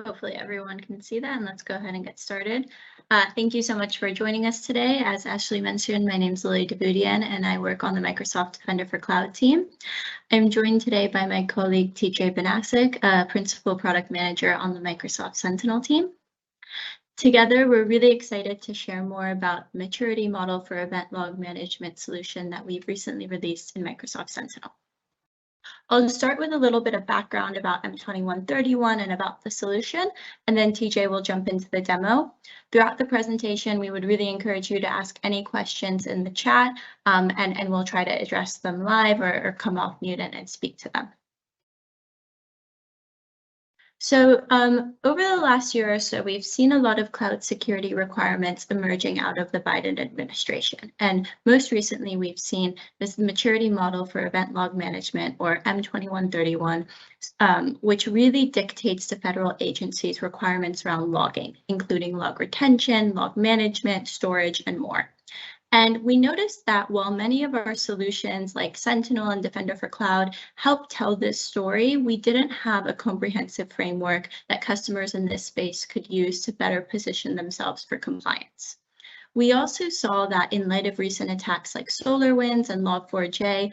Hopefully everyone can see that, and let's go ahead and get started. Thank you so much for joining us today. As Ashley mentioned, my name is Lili Davoudian, and I work on the Microsoft Defender for Cloud team. I'm joined today by my colleague TJ Banasik, Principal Product Manager on the Microsoft Sentinel team. Together, we're really excited to share more about the maturity model for event log management solution that we've recently released in Microsoft Sentinel. I'll start with a little bit of background about M-21-31 and about the solution, and then TJ will jump into the demo. Throughout the presentation, we would really encourage you to ask any questions in the chat, and we'll try to address them live or come off mute and speak to them. So over the last year or so, we've seen a lot of cloud security requirements emerging out of the Biden administration. And most recently, we've seen this maturity model for event log management, or M-21-31, which really dictates to federal agencies requirements around logging, including log retention, log management, storage, and more. And we noticed that while many of our solutions like Sentinel and Defender for Cloud help tell this story, we didn't have a comprehensive framework that customers in this space could use to better position themselves for compliance. We also saw that in light of recent attacks like SolarWinds and Log4j,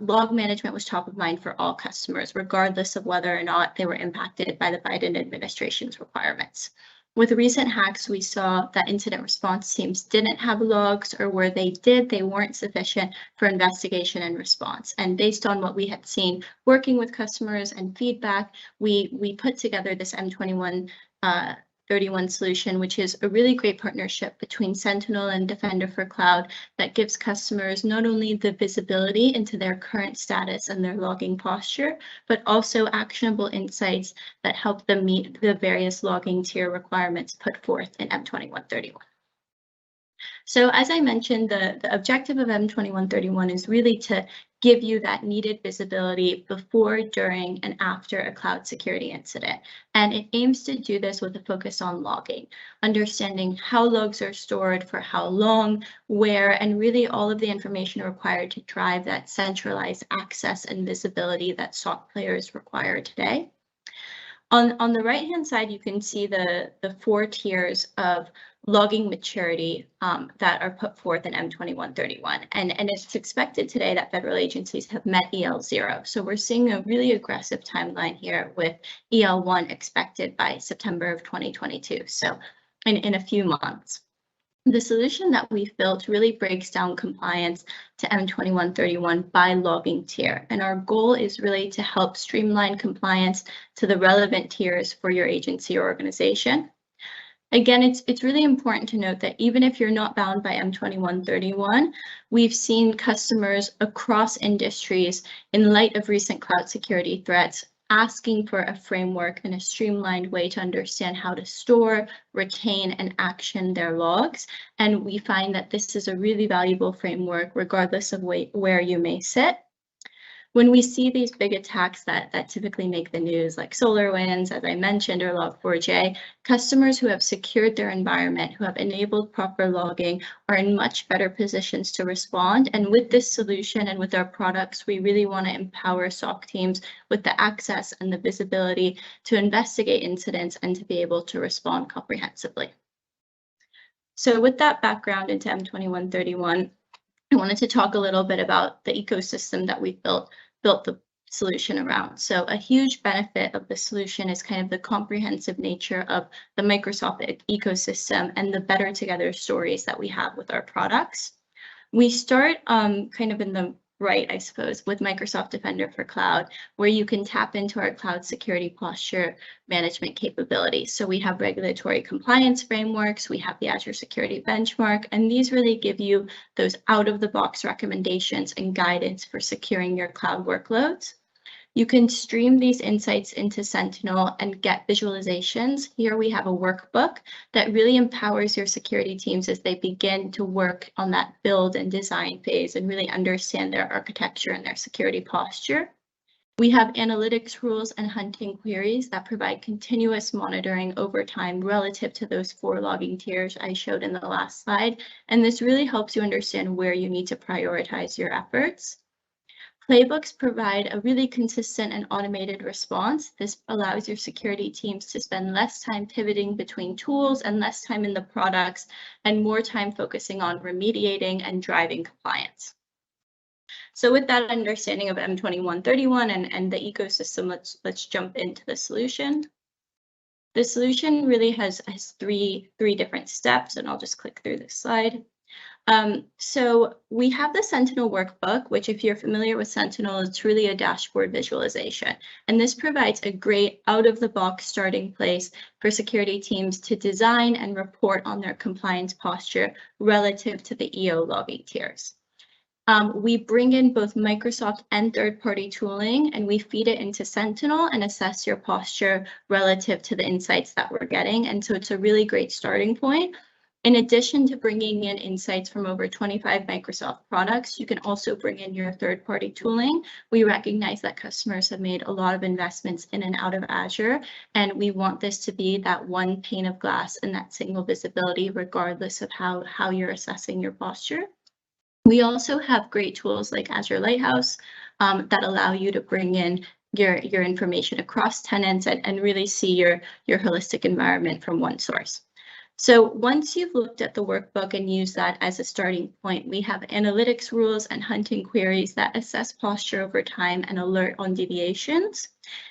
log management was top of mind for all customers, regardless of whether or not they were impacted by the Biden administration's requirements. With recent hacks, we saw that incident response teams didn't have logs, or where they did, they weren't sufficient for investigation and response. And based on what we had seen working with customers and feedback, we put together this M-21-31 solution, which is a really great partnership between Sentinel and Defender for Cloud that gives customers not only the visibility into their current status and their logging posture, but also actionable insights that help them meet the various logging tier requirements put forth in M-21-31. So as I mentioned, the objective of M-21-31 is really to give you that needed visibility before, during, and after a cloud security incident. And it aims to do this with a focus on logging, understanding how logs are stored, for how long, where, and really all of the information required to drive that centralized access and visibility that SOC players require today. On the right-hand side, you can see the 4 tiers of logging maturity that are put forth in M-21-31. And it's expected today that federal agencies have met EL0. So we're seeing a really aggressive timeline here with EL1 expected by September of 2022. So in a few months. The solution that we've built really breaks down compliance to M-21-31 by logging tier. And our goal is really to help streamline compliance to the relevant tiers for your agency or organization. Again, it's really important to note that even if you're not bound by M-21-31, we've seen customers across industries in light of recent cloud security threats asking for a framework and a streamlined way to understand how to store, retain, and action their logs. And we find that this is a really valuable framework, regardless of where you may sit. When we see these big attacks that typically make the news, like SolarWinds, as I mentioned, or Log4j, customers who have secured their environment, who have enabled proper logging, are in much better positions to respond. And with this solution and with our products, we really want to empower SOC teams with the access and the visibility to investigate incidents and to be able to respond comprehensively. So with that background into M-21-31, I wanted to talk a little bit about the ecosystem that we've built the solution around. So a huge benefit of the solution is kind of the comprehensive nature of the Microsoft ecosystem and the better together stories that we have with our products. We start kind of in the right, I suppose, with Microsoft Defender for Cloud, where you can tap into our cloud security posture management capabilities. So we have regulatory compliance frameworks, we have the Azure Security Benchmark, and these really give you those out-of-the-box recommendations and guidance for securing your cloud workloads. You can stream these insights into Sentinel and get visualizations. Here we have a workbook that really empowers your security teams as they begin to work on that build and design phase and really understand their architecture and their security posture. We have analytics rules and hunting queries that provide continuous monitoring over time relative to those 4 logging tiers I showed in the last slide. And this really helps you understand where you need to prioritize your efforts. Playbooks provide a really consistent and automated response. This allows your security teams to spend less time pivoting between tools and less time in the products and more time focusing on remediating and driving compliance. So with that understanding of M-21-31 and the ecosystem, let's jump into the solution. The solution really has three different steps, and I'll just click through this slide. So we have the Sentinel workbook, which if you're familiar with Sentinel, it's really a dashboard visualization. And this provides a great out-of-the-box starting place for security teams to design and report on their compliance posture relative to the EO logging tiers. We bring in both Microsoft and third-party tooling, and we feed it into Sentinel and assess your posture relative to the insights that we're getting. And so it's a really great starting point. In addition to bringing in insights from over 25 Microsoft products, you can also bring in your third-party tooling. We recognize that customers have made a lot of investments in and out of Azure, and we want this to be that one pane of glass and that single visibility, regardless of how you're assessing your posture. We also have great tools like Azure Lighthouse that allow you to bring in your information across tenants and really see your holistic environment from one source. So once you've looked at the workbook and used that as a starting point, we have analytics rules and hunting queries that assess posture over time and alert on deviations.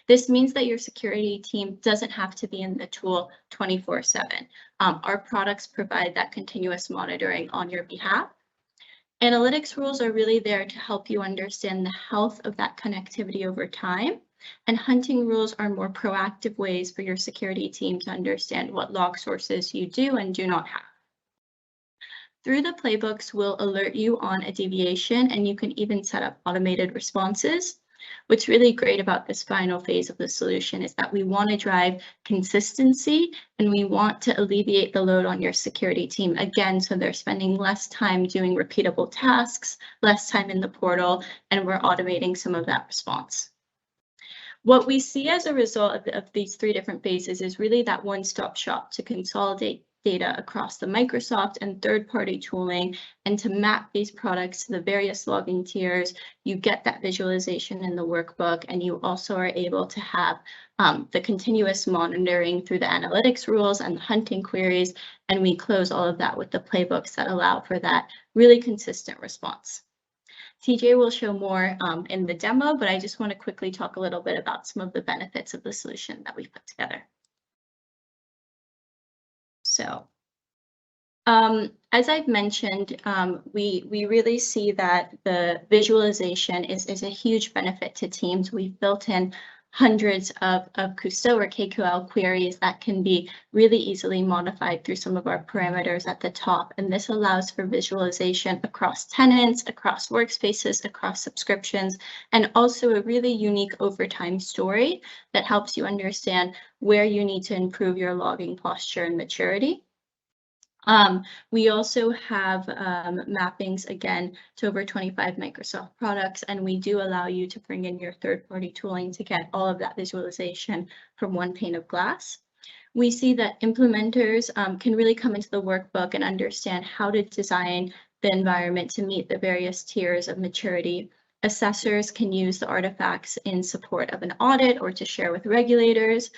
This means that your security team doesn't have to be in the tool 24/7. Our products provide that continuous monitoring on your behalf. Analytics rules are really there to help you understand the health of that connectivity over time. And hunting rules are more proactive ways for your security team to understand what log sources you do and do not have. Through the playbooks, we'll alert you on a deviation, and you can even set up automated responses. What's really great about this final phase of the solution is that we want to drive consistency and we want to alleviate the load on your security team, again, so they're spending less time doing repeatable tasks, less time in the portal, and we're automating some of that response. What we see as a result of these three different phases is really that one-stop shop to consolidate data across the Microsoft and third-party tooling and to map these products to the various logging tiers. You get that visualization in the workbook, and you also are able to have the continuous monitoring through the analytics rules and the hunting queries, and we close all of that with the playbooks that allow for that really consistent response. TJ will show more in the demo, but I just want to quickly talk a little bit about some of the benefits of the solution that we've put together. So, as I've mentioned, we really see that the visualization is a huge benefit to teams. We've built in hundreds of Cousteau or KQL queries that can be really easily modified through some of our parameters at the top. And this allows for visualization across tenants, across workspaces, across subscriptions, and also a really unique overtime story that helps you understand where you need to improve your logging posture and maturity. We also have mappings, again, to over 25 Microsoft products, and we do allow you to bring in your third-party tooling to get all of that visualization from one pane of glass. We see that implementers can really come into the workbook and understand how to design the environment to meet the various tiers of maturity. Assessors can use the artifacts in support of an audit or to share with regulators.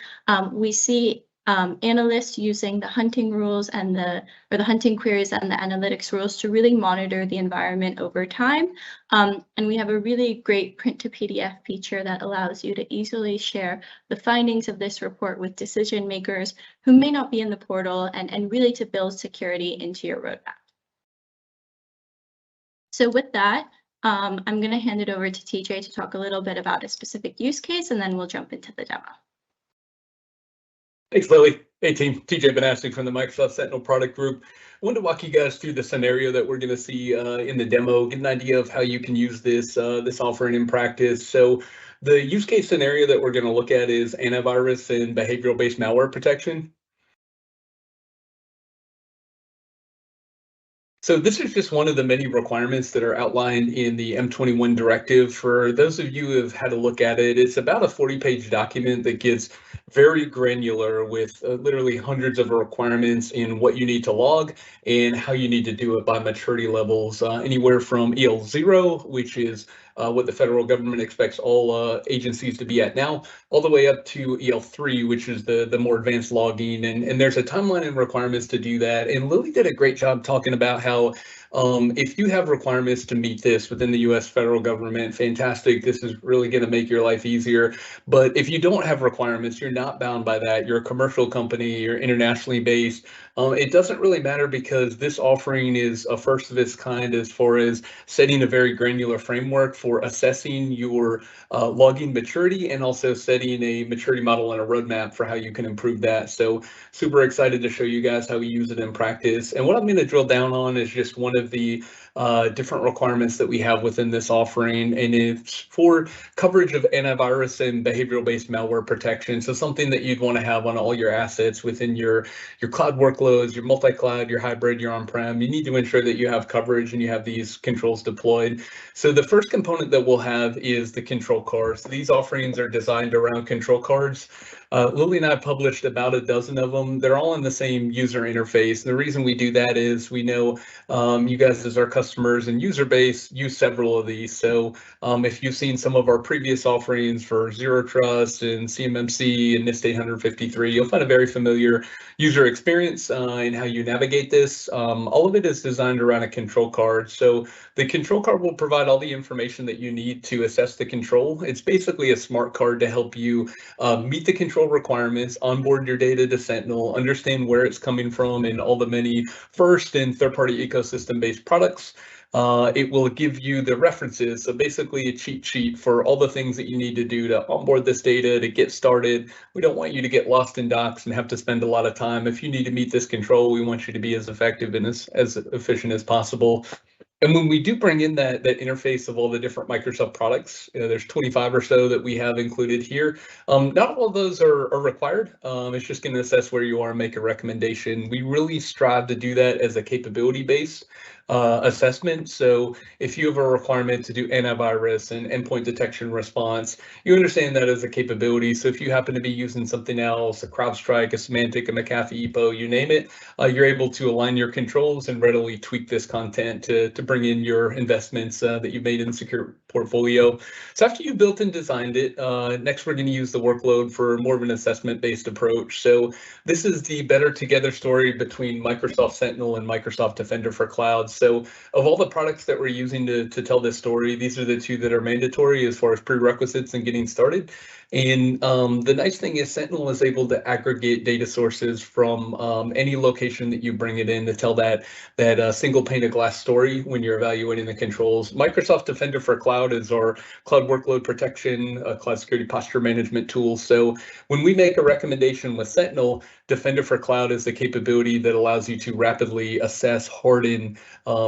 We see analysts using the hunting rules and the hunting queries and the analytics rules to really monitor the environment over time. And we have a really great print to PDF feature that allows you to easily share the findings of this report with decision makers who may not be in the portal and really to build security into your roadmap. So with that, I'm going to hand it over to TJ to talk a little bit about a specific use case, and then we'll jump into the demo. Thanks, Lily. Hey team, TJ Banasik from the Microsoft Sentinel product group. I wanted to walk you guys through the scenario that we're going to see in the demo, get an idea of how you can use this offering in practice. So the use case scenario that we're going to look at is antivirus and behavioral-based malware protection. So this is just one of the many requirements that are outlined in the M-21 directive. For those of you who have had a look at it, it's about a 40-page document that gets very granular with literally hundreds of requirements in what you need to log and how you need to do it by maturity levels, anywhere from EL0, which is what the federal government expects all agencies to be at now, all the way up to EL3, which is the more advanced logging. And there's a timeline and requirements to do that. And Lili did a great job talking about how if you have requirements to meet this within the U.S. federal government, fantastic. This is really going to make your life easier. But if you don't have requirements, you're not bound by that. You're a commercial company, you're internationally based. It doesn't really matter because this offering is a first of its kind as far as setting a very granular framework for assessing your logging maturity and also setting a maturity model and a roadmap for how you can improve that. So super excited to show you guys how we use it in practice. And what I'm going to drill down on is just one of the different requirements that we have within this offering, and it's for coverage of antivirus and behavioral-based malware protection. So something that you'd want to have on all your assets within your cloud workloads, your multi-cloud, your hybrid, your on-prem. You need to ensure that you have coverage and you have these controls deployed. So the first component that we'll have is the control cards. So these offerings are designed around control cards. Lili and I published about a dozen of them. They're all in the same user interface. And the reason we do that is we know you guys as our customers and user base use several of these. So if you've seen some of our previous offerings for Zero Trust and CMMC and NIST 853, you'll find a very familiar user experience in how you navigate this. All of it is designed around a control card. So the control card will provide all the information that you need to assess the control. It's basically a smart card to help you meet the control requirements, onboard your data to Sentinel, understand where it's coming from and all the many first and third-party ecosystem-based products. It will give you the references, so basically a cheat sheet for all the things that you need to do to onboard this data, to get started. We don't want you to get lost in docs and have to spend a lot of time. If you need to meet this control, we want you to be as effective and as efficient as possible. And when we do bring in that interface of all the different Microsoft products, there's 25 or so that we have included here. Not all of those are required. It's just going to assess where you are and make a recommendation. We really strive to do that as a capability-based assessment. So if you have a requirement to do antivirus and endpoint detection response, you understand that as a capability. So if you happen to be using something else, a CrowdStrike, a Symantec, a McAfee EPO, you name it, you're able to align your controls and readily tweak this content to bring in your investments that you've made in the secure portfolio. So after you've built and designed it, next we're going to use the workload for more of an assessment-based approach. So this is the better together story between Microsoft Sentinel and Microsoft Defender for Cloud. So of all the products that we're using to tell this story, these are the two that are mandatory as far as prerequisites and getting started. And the nice thing is Sentinel is able to aggregate data sources from any location that you bring it in to tell that single pane of glass story when you're evaluating the controls. Microsoft Defender for Cloud is our cloud workload protection, cloud security posture management tool. So when we make a recommendation with Sentinel, Defender for Cloud is the capability that allows you to rapidly assess, harden,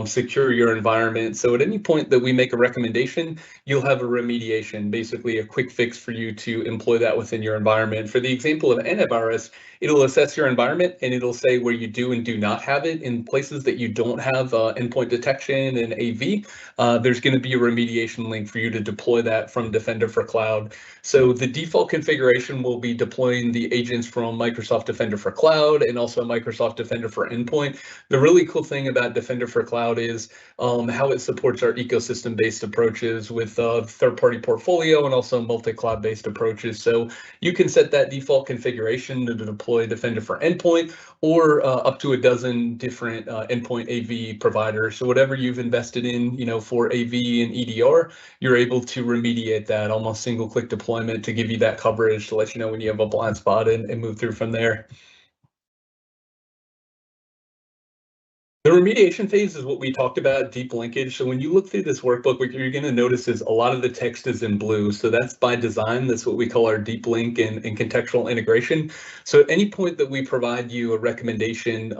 secure your environment. So at any point that we make a recommendation, you'll have a remediation, basically a quick fix for you to employ that within your environment. For the example of antivirus, it'll assess your environment and it'll say where you do and do not have it. In places that you don't have endpoint detection and AV, there's going to be a remediation link for you to deploy that from Defender for Cloud. So the default configuration will be deploying the agents from Microsoft Defender for Cloud and also Microsoft Defender for Endpoint. The really cool thing about Defender for Cloud is how it supports our ecosystem-based approaches with third-party portfolio and also multi-cloud based approaches. So you can set that default configuration to deploy Defender for Endpoint or up to a dozen different endpoint AV providers. So whatever you've invested in, for AV and EDR, you're able to remediate that almost single-click deployment to give you that coverage to let you know when you have a blind spot and move through from there. The remediation phase is what we talked about, deep linkage. So when you look through this workbook, what you're going to notice is a lot of the text is in blue. So that's by design. That's what we call our deep link and contextual integration. So at any point that we provide you a recommendation,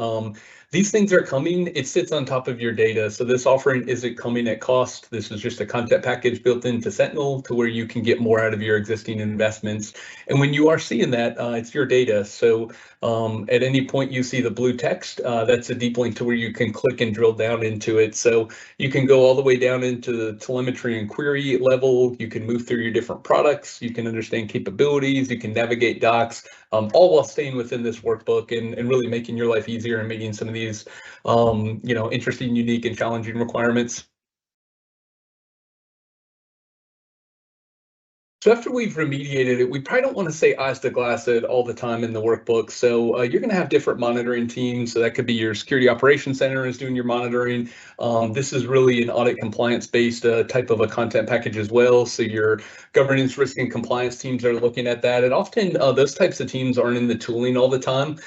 these things are coming, it sits on top of your data. So this offering isn't coming at cost. This is just a content package built into Sentinel to where you can get more out of your existing investments. And when you are seeing that, it's your data. So at any point you see the blue text, that's a deep link to where you can click and drill down into it. So you can go all the way down into the telemetry and query level. You can move through your different products. You can understand capabilities. You can navigate docs, all while staying within this workbook and really making your life easier and meeting some of these, interesting, unique, and challenging requirements. So after we've remediated it, we probably don't want to say eyes to glass it all the time in the workbook. So you're going to have different monitoring teams. So that could be your security operations center is doing your monitoring. This is really an audit compliance based type of a content package as well. So your governance, risk, and compliance teams are looking at that. And often those types of teams aren't in the tooling all the time.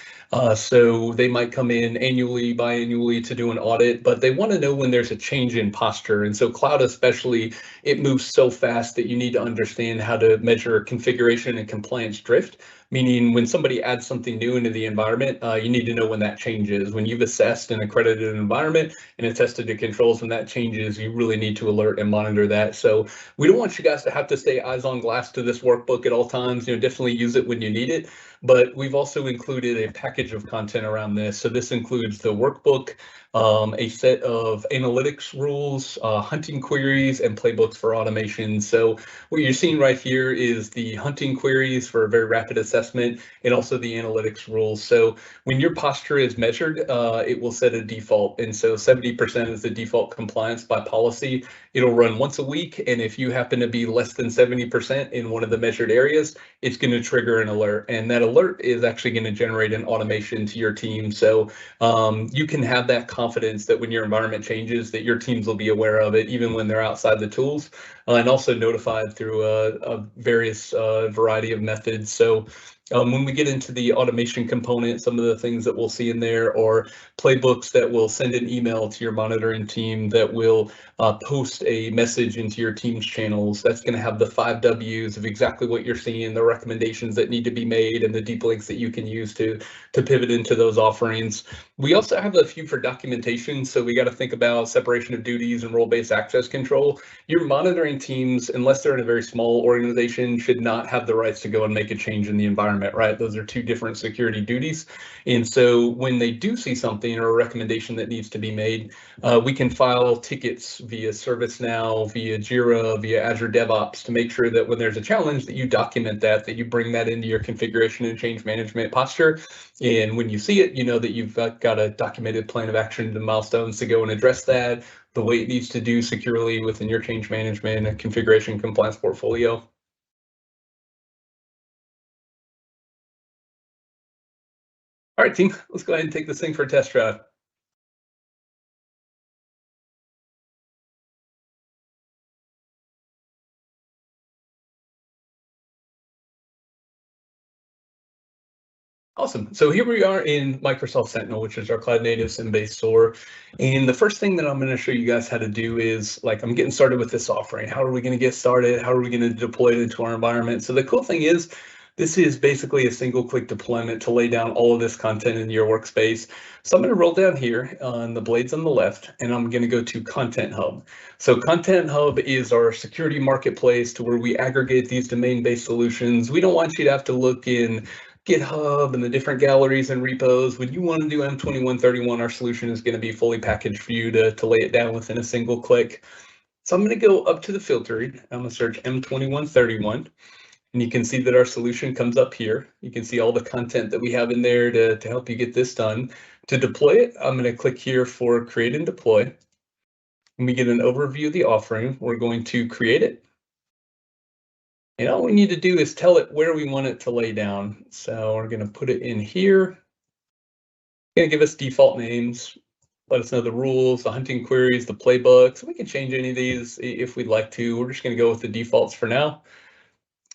So they might come in annually, biannually to do an audit, but they want to know when there's a change in posture. And so cloud especially, it moves so fast that you need to understand how to measure configuration and compliance drift, meaning when somebody adds something new into the environment, you need to know when that changes. When you've assessed an accredited environment and attested to controls, when that changes, you really need to alert and monitor that. So we don't want you guys to have to stay eyes on glass to this workbook at all times. Definitely use it when you need it. But we've also included a package of content around this. So this includes the workbook, a set of analytics rules, hunting queries, and playbooks for automation. So what you're seeing right here is the hunting queries for a very rapid assessment and also the analytics rules. So when your posture is measured, it will set a default. And so 70% is the default compliance by policy. It'll run once a week. And if you happen to be less than 70% in one of the measured areas, it's going to trigger an alert. And that alert is actually going to generate an automation to your team. So you can have that confidence that when your environment changes, that your teams will be aware of it, even when they're outside the tools, and also notified through a various variety of methods. So when we get into the automation component, some of the things that we'll see in there are playbooks that will send an email to your monitoring team that will post a message into your team's channels. That's going to have the 5 W's of exactly what you're seeing, the recommendations that need to be made, and the deep links that you can use to pivot into those offerings. We also have a few for documentation. So we got to think about separation of duties and role-based access control. Your monitoring teams, unless they're in a very small organization, should not have the rights to go and make a change in the environment, right? Those are two different security duties. And so when they do see something or a recommendation that needs to be made, we can file tickets via ServiceNow, via Jira, via Azure DevOps to make sure that when there's a challenge that you document that you bring that into your configuration and change management posture. And when you see it, you know that you've got a documented plan of action and milestones to go and address that, the way it needs to do securely within your change management and configuration compliance portfolio. All right, team, let's go ahead and take this thing for a test drive. Awesome. So here we are in Microsoft Sentinel, which is our cloud native SIM-based store. And the first thing that I'm going to show you guys how to do is, I'm getting started with this offering. How are we going to get started? How are we going to deploy it into our environment? So the cool thing is, this is basically a single click deployment to lay down all of this content in your workspace. So I'm going to roll down here on the blades on the left, and I'm going to go to Content Hub. So Content Hub is our security marketplace to where we aggregate these domain-based solutions. We don't want you to have to look in GitHub and the different galleries and repos. When you want to do M-21-31, our solution is going to be fully packaged for you to lay it down within a single click. So I'm going to go up to the filtering. I'm going to search M-21-31. And you can see that our solution comes up here. You can see all the content that we have in there to help you get this done. To deploy it, I'm going to click here for Create and Deploy. When we get an overview of the offering, we're going to create it. And all we need to do is tell it where we want it to lay down. So we're going to put it in here. It's going to give us default names, let us know the rules, the hunting queries, the playbooks. We can change any of these if we'd like to. We're just going to go with the defaults for now.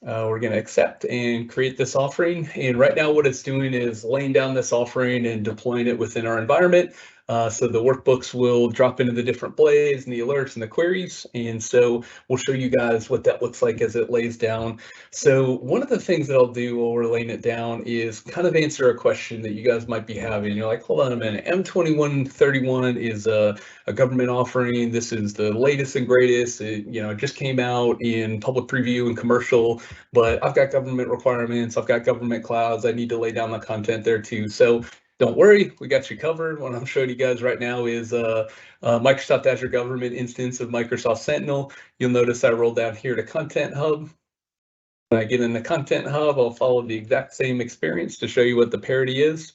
We're going to accept and create this offering. And right now what it's doing is laying down this offering and deploying it within our environment. So the workbooks will drop into the different blades and the alerts and the queries. And so we'll show you guys what that looks like as it lays down. So one of the things that I'll do while we're laying it down is kind of answer a question that you guys might be having. You're like, hold on a minute, M-21-31 is a government offering. This is the latest and greatest. It just came out in public preview and commercial, but I've got government requirements. I've got government clouds. I need to lay down the content there too. So don't worry, we got you covered. What I'm showing you guys right now is a Microsoft Azure Government instance of Microsoft Sentinel. You'll notice I roll down here to Content Hub. When I get in the Content Hub, I'll follow the exact same experience to show you what the parity is.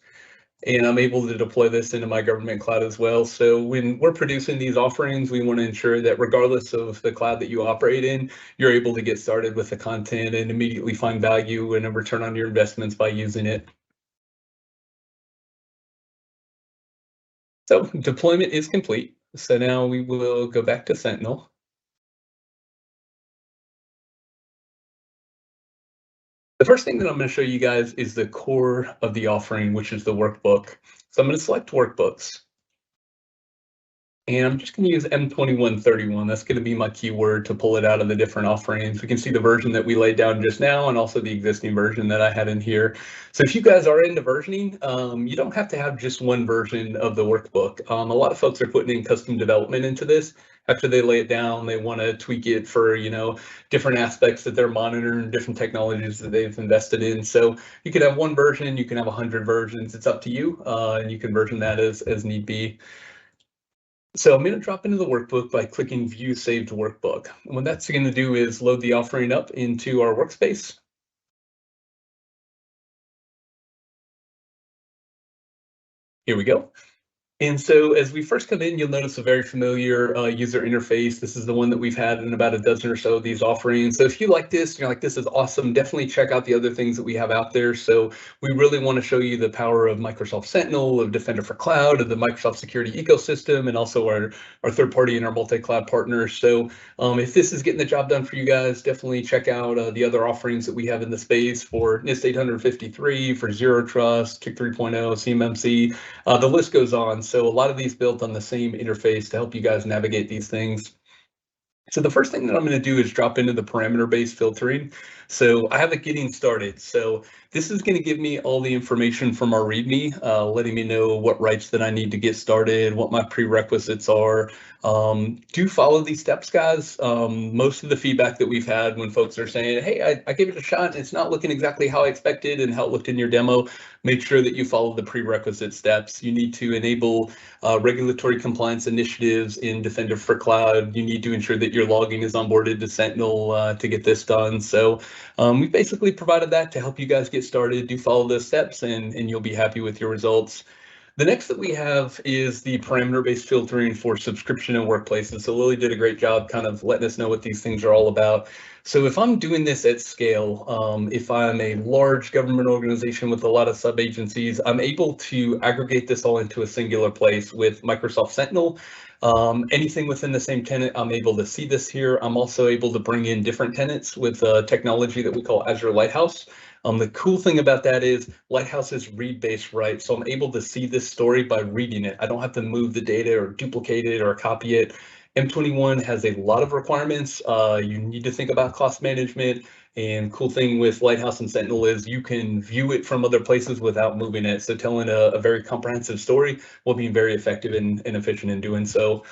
and I'm able to deploy this into my government cloud as well. So when we're producing these offerings, we want to ensure that regardless of the cloud that you operate in, you're able to get started with the content and immediately find value and a return on your investments by using it. So deployment is complete. So now we will go back to Sentinel. The first thing that I'm going to show you guys is the core of the offering, which is the workbook. So I'm going to select workbooks. And I'm just going to use M-21-31. That's going to be my keyword to pull it out of the different offerings. We can see the version that we laid down just now and also the existing version that I had in here. So if you guys are into versioning, you don't have to have just one version of the workbook. A lot of folks are putting in custom development into this. After they lay it down, they want to tweak it for, different aspects that they're monitoring, different technologies that they've invested in. So you can have one version, you can have 100 versions. It's up to you, and you can version that as need be. So I'm going to drop into the workbook by clicking View Saved Workbook. And what that's going to do is load the offering up into our workspace. Here we go. And so as we first come in, you'll notice a very familiar user interface. This is the one that we've had in about a dozen or so of these offerings. So if you like this, you're like, this is awesome, definitely check out the other things that we have out there. So we really want to show you the power of Microsoft Sentinel, of Defender for Cloud, of the Microsoft security ecosystem, and also our third-party and our multi-cloud partners. So if this is getting the job done for you guys, definitely check out the other offerings that we have in the space for NIST 853, for Zero Trust, TIC 3.0, CMMC. The list goes on. So a lot of these built on the same interface to help you guys navigate these things. So the first thing that I'm going to do is drop into the parameter-based filtering. So I have it getting started. So this is going to give me all the information from our README, letting me know what rights that I need to get started, what my prerequisites are. Do follow these steps, guys. Most of the feedback that we've had when folks are saying, hey, I gave it a shot, it's not looking exactly how I expected and how it looked in your demo, make sure that you follow the prerequisite steps. You need to enable regulatory compliance initiatives in Defender for Cloud. You need to ensure that your logging is onboarded to Sentinel to get this done. So we basically provided that to help you guys get started. Do follow those steps and you'll be happy with your results. The next that we have is the parameter-based filtering for subscription and workplaces. So Lili did a great job kind of letting us know what these things are all about. So if I'm doing this at scale, if I'm a large government organization with a lot of sub-agencies, I'm able to aggregate this all into a singular place with Microsoft Sentinel. Anything within the same tenant, I'm able to see this here. I'm also able to bring in different tenants with technology that we call Azure Lighthouse. The cool thing about that is Lighthouse is read-based, right? So I'm able to see this story by reading it. I don't have to move the data or duplicate it or copy it. M21 has a lot of requirements. You need to think about cost management. And cool thing with Lighthouse and Sentinel is you can view it from other places without moving it. So telling a very comprehensive story will be very effective and efficient in doing so.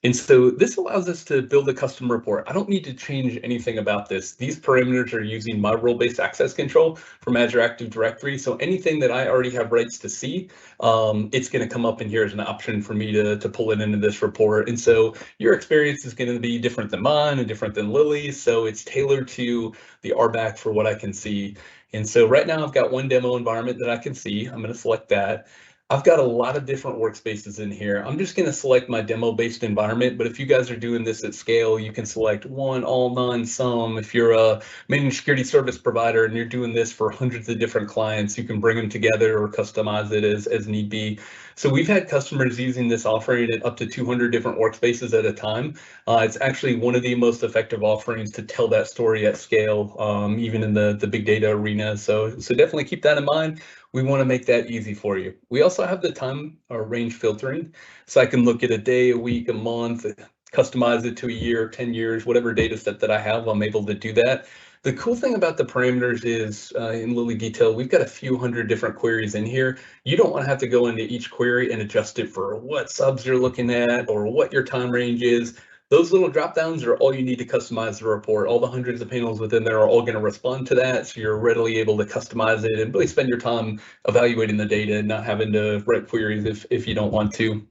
And so this allows us to build a custom report. I don't need to change anything about this. These parameters are using my role-based access control from Azure Active Directory. So anything that I already have rights to see, it's going to come up in here as an option for me to pull it into this report. And so your experience is going to be different than mine and different than Lili's. So it's tailored to the RBAC for what I can see. And so right now I've got one demo environment that I can see. I'm going to select that. I've got a lot of different workspaces in here. I'm just going to select my demo-based environment, but if you guys are doing this at scale, you can select one, all, none, some. If you're a managed security service provider and you're doing this for hundreds of different clients, you can bring them together or customize it as need be. So we've had customers using this offering at up to 200 different workspaces at a time. It's actually one of the most effective offerings to tell that story at scale, even in the big data arena. So definitely keep that in mind. We want to make that easy for you. We also have the time or range filtering, so I can look at a day, a week, a month, customize it to a year, 10 years, whatever data set that I have, I'm able to do that. The cool thing about the parameters is, in Lili detail, we've got a few hundred different queries in here. You don't want to have to go into each query and adjust it for what subs you're looking at or what your time range is. Those little drop downs are all you need to customize the report. All the hundreds of panels within there are all going to respond to that. So you're readily able to customize it and really spend your time evaluating the data and not having to write queries if you don't want to.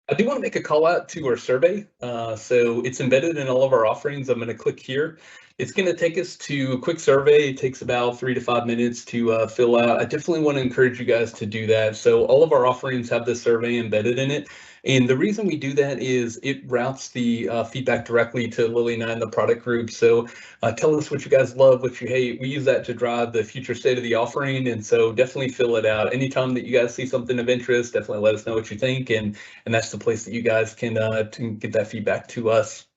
I do want to make a call out to our survey. So it's embedded in all of our offerings. I'm going to click here It's going to take us to a quick survey. It takes about 3 to 5 minutes to fill out. I definitely want to encourage you guys to do that. So all of our offerings have this survey embedded in it. And the reason we do that is it routes the feedback directly to Lili and I in the product group. So tell us what you guys love, what you hate. We use that to drive the future state of the offering. And so definitely fill it out. Anytime that you guys see something of interest, definitely let us know what you think. And that's the place that you guys can get that feedback to us.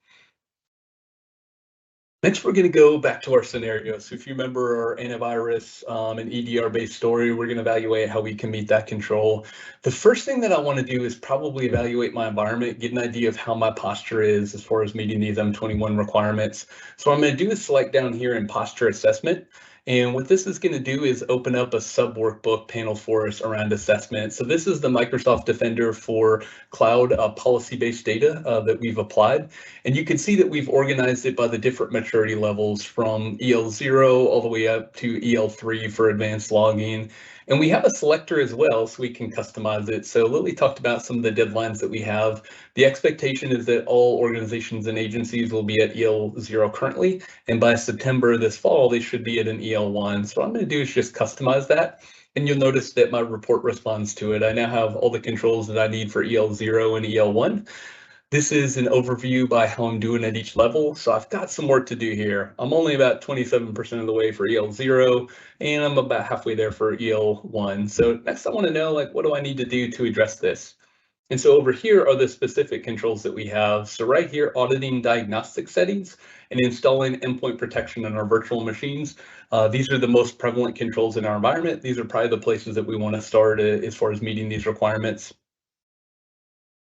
Next, we're going to go back to our scenarios. So if you remember our antivirus and EDR-based story, we're going to evaluate how we can meet that control. The first thing that I want to do is probably evaluate my environment, get an idea of how my posture is as far as meeting these M-21 requirements. So what I'm going to do is select down here in posture assessment. And what this is going to do is open up a sub workbook panel for us around assessment. So this is the Microsoft Defender for cloud policy-based data that we've applied. And you can see that we've organized it by the different maturity levels from EL0 all the way up to EL3 for advanced logging. And we have a selector as well, so we can customize it. So Lili talked about some of the deadlines that we have. The expectation is that all organizations and agencies will be at EL0 currently, and by September this fall, they should be at an EL1. So what I'm going to do is just customize that, and you'll notice that my report responds to it. I now have all the controls that I need for EL0 and EL1. This is an overview by how I'm doing at each level. So I've got some work to do here. I'm only about 27% of the way for EL0, and I'm about halfway there for EL1. So next I want to know, like, what do I need to do to address this? And so over here are the specific controls that we have. So right here, auditing diagnostic settings and installing endpoint protection on our virtual machines. These are the most prevalent controls in our environment. These are probably the places that we want to start as far as meeting these requirements.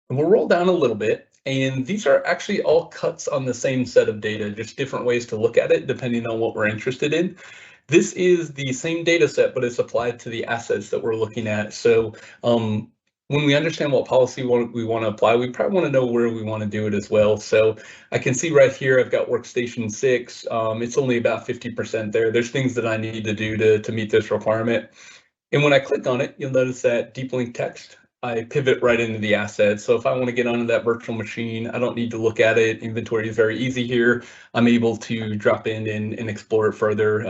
And we'll roll down a little bit, and these are actually all cuts on the same set of data, just different ways to look at it depending on what we're interested in. This is the same data set, but it's applied to the assets that we're looking at. So when we understand what policy we want to apply, we probably want to know where we want to do it as well. So I can see right here, I've got workstation 6. It's only about 50% there. There's things that I need to do to meet this requirement. And when I click on it, you'll notice that deep link text, I pivot right into the asset. So if I want to get onto that virtual machine, I don't need to look at it. Inventory is very easy here. I'm able to drop in and explore it further.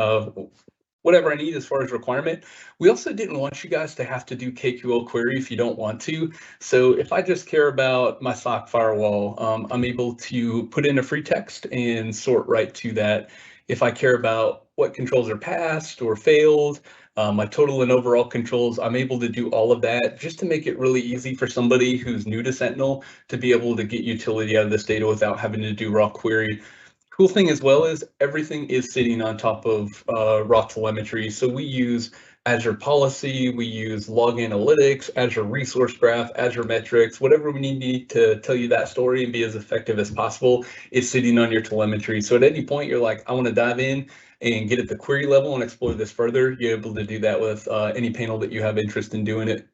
Whatever I need as far as requirement. We also didn't want you guys to have to do KQL query if you don't want to. So if I just care about my SOC firewall, I'm able to put in a free text and sort right to that. If I care about what controls are passed or failed, my total and overall controls, I'm able to do all of that just to make it really easy for somebody who's new to Sentinel to be able to get utility out of this data without having to do raw query. Cool thing as well is everything is sitting on top of raw telemetry. So we use Azure Policy, we use Log Analytics, Azure Resource Graph, Azure Metrics, whatever we need to tell you that story and be as effective as possible is sitting on your telemetry. So at any point you're like, I want to dive in and get at the query level and explore this further, you're able to do that with any panel that you have interest in doing it.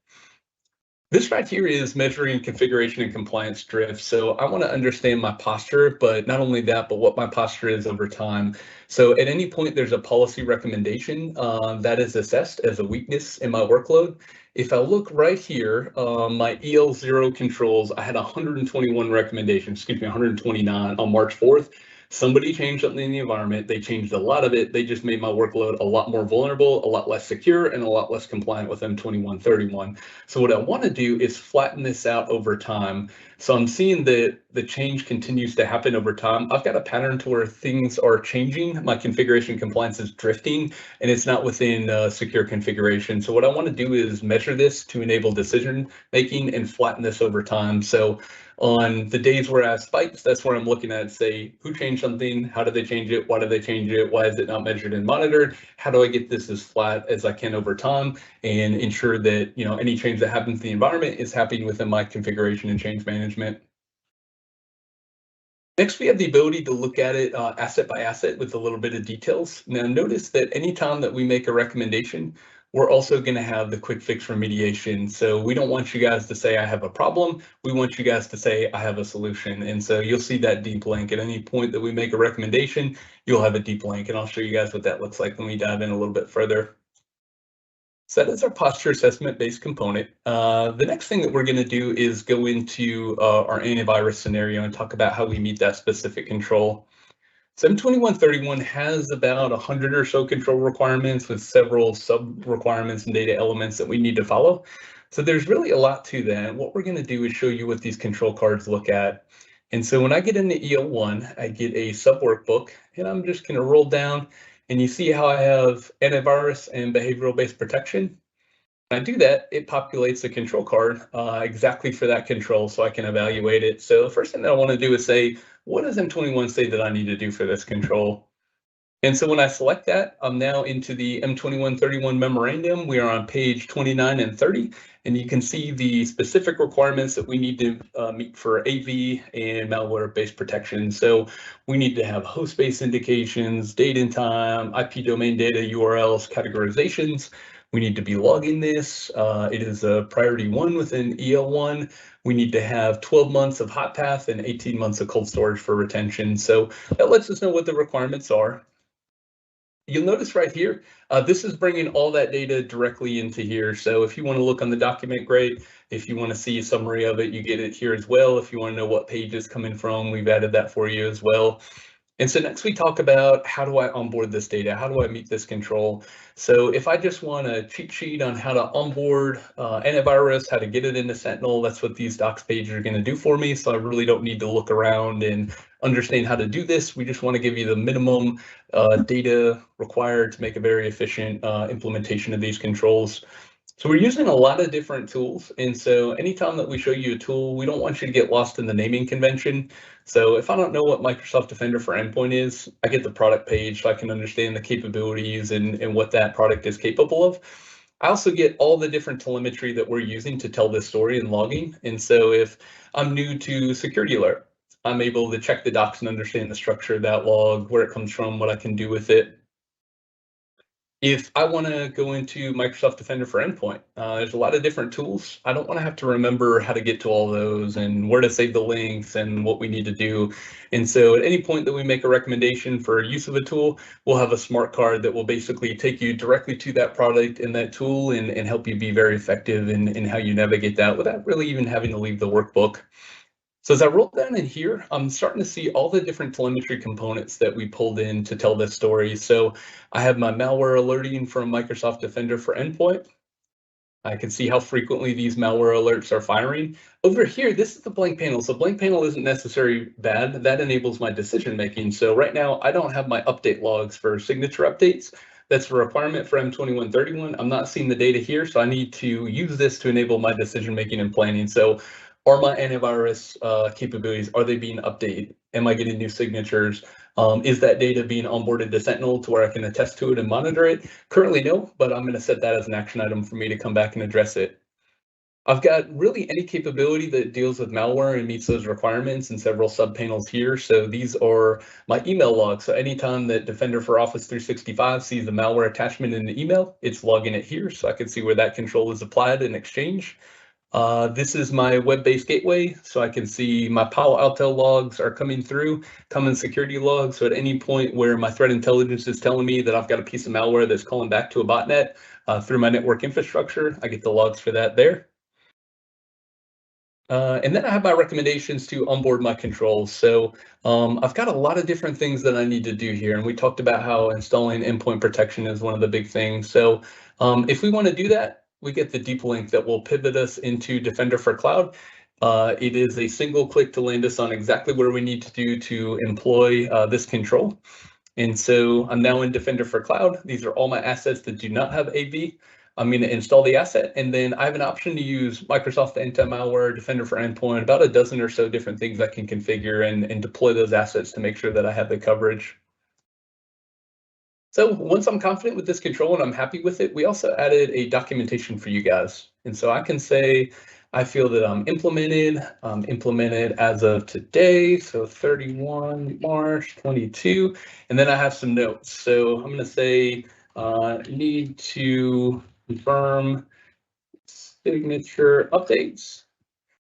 This right here is measuring configuration and compliance drift. So I want to understand my posture, but not only that, but what my posture is over time. So at any point, there's a policy recommendation that is assessed as a weakness in my workload. If I look right here, my EL0 controls, I had 121 recommendations, excuse me, 129 on March 4th. Somebody changed something in the environment. They changed a lot of it. They just made my workload a lot more vulnerable, a lot less secure, and a lot less compliant with M-21-31. So what I want to do is flatten this out over time. So I'm seeing that the change continues to happen over time. I've got a pattern to where things are changing. My configuration compliance is drifting, and it's not within secure configuration. So what I want to do is measure this to enable decision making and flatten this over time. So on the days where I have spikes, that's where I'm looking at, say, who changed something, how did they change it, why did they change it, why is it not measured and monitored, how do I get this as flat as I can over time and ensure that, you know, any change that happens to the environment is happening within my configuration and change management. Next, we have the ability to look at it asset by asset with a little bit of details. Now, notice that anytime that we make a recommendation, we're also going to have the quick fix remediation. So we don't want you guys to say, I have a problem. We want you guys to say, I have a solution. And so you'll see that deep link at any point that we make a recommendation, you'll have a deep link. And I'll show you guys what that looks like when we dive in a little bit further. So that is our posture assessment based component. The next thing that we're going to do is go into our antivirus scenario and talk about how we meet that specific control. So M-21-31 has about 100 or so control requirements with several sub-requirements and data elements that we need to follow. So there's really a lot to that. What we're going to do is show you what these control cards look at. And so when I get into EL1, I get a sub-workbook, and I'm just going to roll down, and you see how I have antivirus and behavioral-based protection. When I do that, it populates a control card exactly for that control so I can evaluate it. So the first thing that I want to do is say, what does M21 say that I need to do for this control? And so when I select that, I'm now into the M21-31 memorandum. We are on page 29 and 30, and you can see the specific requirements that we need to meet for AV and malware-based protection. So we need to have host-based indications, date and time, IP domain data, URLs, categorizations. We need to be logging this. It is a priority 1 within EL1. We need to have 12 months of hot path and 18 months of cold storage for retention. So that lets us know what the requirements are. You'll notice right here, this is bringing all that data directly into here. So if you want to look on the document, great. If you want to see a summary of it, you get it here as well. If you want to know what page it's coming from, we've added that for you as well. And so next we talk about how do I onboard this data? How do I meet this control? So if I just want a cheat sheet on how to onboard antivirus, how to get it into Sentinel, that's what these docs pages are going to do for me. So I really don't need to look around and understand how to do this. We just want to give you the minimum data required to make a very efficient implementation of these controls. So we're using a lot of different tools. And so anytime that we show you a tool, we don't want you to get lost in the naming convention. So if I don't know what Microsoft Defender for Endpoint is, I get the product page so I can understand the capabilities and what that product is capable of. I also get all the different telemetry that we're using to tell this story and logging. And so if I'm new to Security Alert, I'm able to check the docs and understand the structure of that log, where it comes from, what I can do with it. If I want to go into Microsoft Defender for Endpoint, there's a lot of different tools. I don't want to have to remember how to get to all those and where to save the links and what we need to do. And so at any point that we make a recommendation for use of a tool, we'll have a smart card that will basically take you directly to that product and that tool and help you be very effective in how you navigate that without really even having to leave the workbook. So as I roll down in here, I'm starting to see all the different telemetry components that we pulled in to tell this story. So I have my malware alerting from Microsoft Defender for Endpoint. I can see how frequently these malware alerts are firing. Over here, this is the blank panel. So blank panel isn't necessarily bad. That enables my decision making. So right now, I don't have my update logs for signature updates. That's a requirement for M21-31. I'm not seeing the data here, so I need to use this to enable my decision making and planning. So are my antivirus capabilities, are they being updated? Am I getting new signatures? Is that data being onboarded to Sentinel to where I can attest to it and monitor it? Currently, no, but I'm going to set that as an action item for me to come back and address it. I've got really any capability that deals with malware and meets those requirements in several subpanels here. So these are my email logs. So anytime that Defender for Office 365 sees the malware attachment in the email, it's logging it here. So I can see where that control is applied in Exchange. This is my web-based gateway, so I can see my Palo Alto logs are coming through, common security logs. So at any point where my threat intelligence is telling me that I've got a piece of malware that's calling back to a botnet through my network infrastructure, I get the logs for that there. And then I have my recommendations to onboard my controls. So I've got a lot of different things that I need to do here. And we talked about how installing endpoint protection is one of the big things. So if we want to do that, we get the deep link that will pivot us into Defender for Cloud. It is a single click to land us on exactly where we need to do to employ this control. And so I'm now in Defender for Cloud. These are all my assets that do not have AV. I'm going to install the asset, and then I have an option to use Microsoft Anti-Malware, Defender for Endpoint, about a dozen or so different things I can configure and deploy those assets to make sure that I have the coverage. So once I'm confident with this control and I'm happy with it, we also added a documentation for you guys. And so I can say, I feel that I'm implemented as of today, so 31 March 22, and then I have some notes. So I'm going to say, need to confirm signature updates.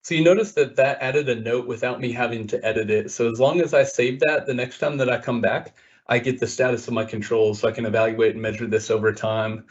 So you notice that that added a note without me having to edit it. So as long as I save that, the next time that I come back, I get the status of my controls so I can evaluate and measure this over time.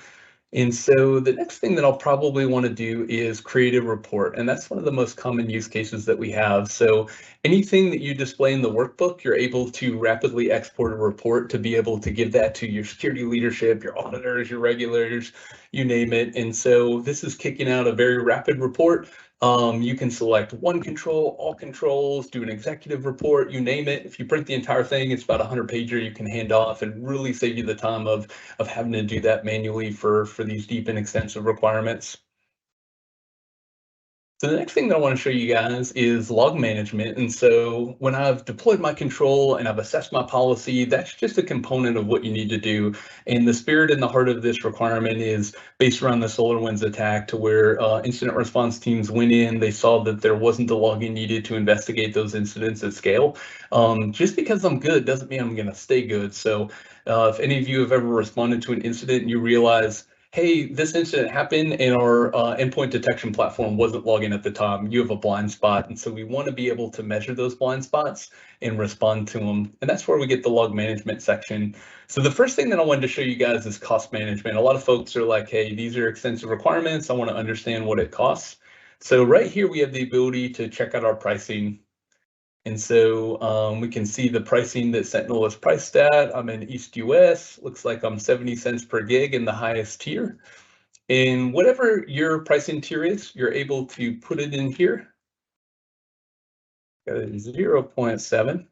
And so the next thing that I'll probably want to do is create a report. And that's one of the most common use cases that we have. So anything that you display in the workbook, you're able to rapidly export a report to be able to give that to your security leadership, your auditors, your regulators, you name it. And so this is kicking out a very rapid report. You can select one control, all controls, do an executive report, you name it. If you print the entire thing, it's about 100-pager you can hand off and really save you the time of having to do that manually for these deep and extensive requirements. So the next thing that I want to show you guys is log management. And so when I've deployed my control and I've assessed my policy, that's just a component of what you need to do. And the spirit and the heart of this requirement is based around the SolarWinds attack, to where incident response teams went in, they saw that there wasn't the logging needed to investigate those incidents at scale. Just because I'm good doesn't mean I'm going to stay good. So if any of you have ever responded to an incident and you realize, hey, this incident happened and our endpoint detection platform wasn't logging at the time, you have a blind spot. And so we want to be able to measure those blind spots and respond to them. And that's where we get the log management section. So the first thing that I wanted to show you guys is cost management. A lot of folks are like, hey, these are extensive requirements. I want to understand what it costs. So right here, we have the ability to check out our pricing. And so we can see the pricing that Sentinel is priced at. I'm in East US, looks like I'm 70 cents per gig in the highest tier. And whatever your pricing tier is, you're able to put it in here. Got it 0.7.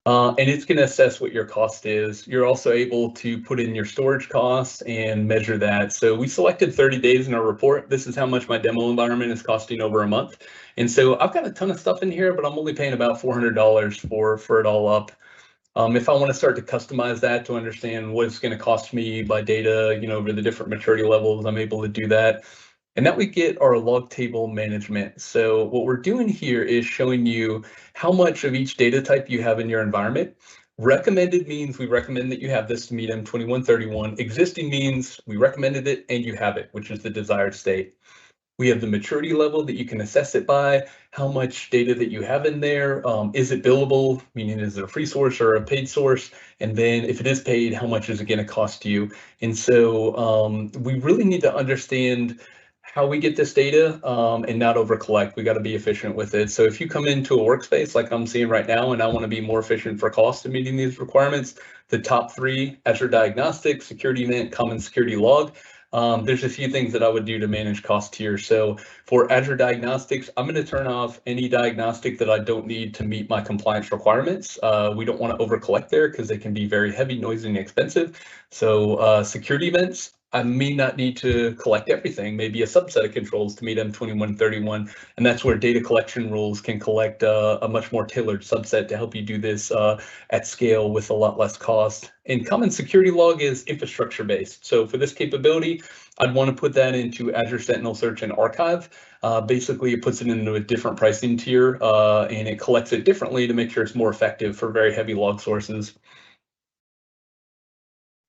And it's going to assess what your cost is. You're also able to put in your storage costs and measure that. So we selected 30 days in our report. This is how much my demo environment is costing over a month. And so I've got a ton of stuff in here, but I'm only paying about $400 for it all up. If I want to start to customize that to understand what it's going to cost me by data, over the different maturity levels, I'm able to do that. And now we get our log table management. So what we're doing here is showing you how much of each data type you have in your environment. Recommended means we recommend that you have this to meet M-21-31. Existing means we recommended it and you have it, which is the desired state. We have the maturity level that you can assess it by, how much data that you have in there. Is it billable, meaning is it a free source or a paid source? And then if it is paid, how much is it going to cost you? And so we really need to understand how we get this data and not over collect. We got to be efficient with it. So if you come into a workspace like I'm seeing right now, and I want to be more efficient for cost in meeting these requirements, the top three, Azure Diagnostics, Security Event, Common Security Log, there's a few things that I would do to manage cost here. So for Azure Diagnostics, I'm going to turn off any diagnostic that I don't need to meet my compliance requirements. We don't want to over collect there because they can be very heavy, noisy, and expensive. So security events, I may not need to collect everything, maybe a subset of controls to meet M-21-31. And that's where data collection rules can collect a much more tailored subset to help you do this at scale with a lot less cost. And Common Security Log is infrastructure based. So for this capability, I'd want to put that into Azure Sentinel Search and Archive. Basically, it puts it into a different pricing tier and it collects it differently to make sure it's more effective for very heavy log sources.